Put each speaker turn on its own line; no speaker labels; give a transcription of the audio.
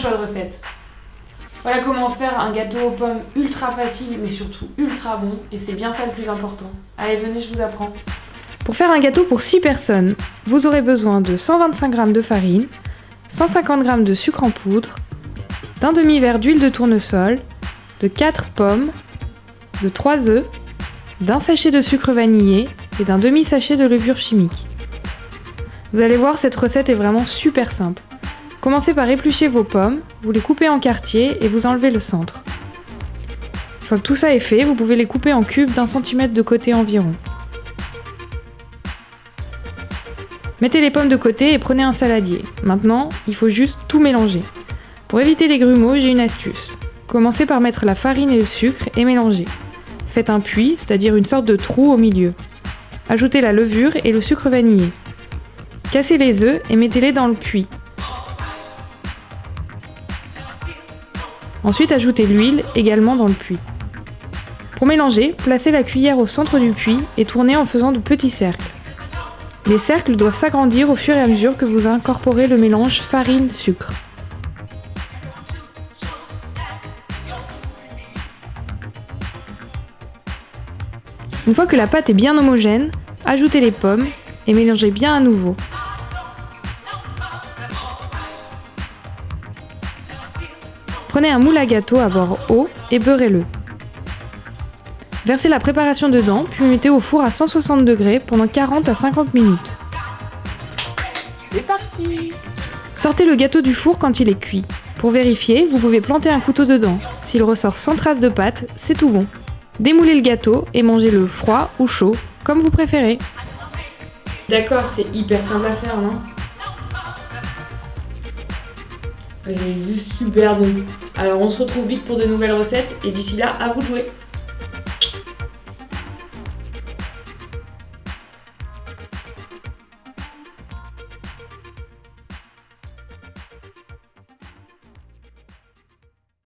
choix de recette. Voilà comment faire un gâteau aux pommes ultra facile mais surtout ultra bon, et c'est bien ça le plus important. Allez, venez, je vous apprends. Pour faire un gâteau pour 6 personnes, vous aurez besoin de 125 g de farine, 150 g de sucre en poudre, d'un demi-verre d'huile de tournesol, de 4 pommes, de 3 œufs, d'un sachet de sucre vanillé et d'un demi-sachet de levure chimique. Vous allez voir, cette recette est vraiment super simple. Commencez par éplucher vos pommes, vous les coupez en quartiers et vous enlevez le centre. Une fois que tout ça est fait, vous pouvez les couper en cubes d'1 cm de côté environ. Mettez les pommes de côté et prenez un saladier. Maintenant, il faut juste tout mélanger. Pour éviter les grumeaux, j'ai une astuce. Commencez par mettre la farine et le sucre et mélangez. Faites un puits, c'est-à-dire une sorte de trou au milieu. Ajoutez la levure et le sucre vanillé. Cassez les œufs et mettez-les dans le puits. Ensuite, ajoutez l'huile également dans le puits. Pour mélanger, placez la cuillère au centre du puits et tournez en faisant de petits cercles. Les cercles doivent s'agrandir au fur et à mesure que vous incorporez le mélange farine-sucre. Une fois que la pâte est bien homogène, ajoutez les pommes et mélangez bien à nouveau. Prenez un moule à gâteau à bord haut et beurrez-le. Versez la préparation dedans, puis mettez au four à 160 degrés pendant 40 à 50 minutes.
C'est parti!
Sortez le gâteau du four quand il est cuit. Pour vérifier, vous pouvez planter un couteau dedans. S'il ressort sans trace de pâte, c'est tout bon. Démoulez le gâteau et mangez-le froid ou chaud, comme vous préférez. D'accord, c'est hyper simple à faire, non? Il est juste super bon. Alors on se retrouve vite pour de nouvelles recettes et d'ici là, à vous de jouer.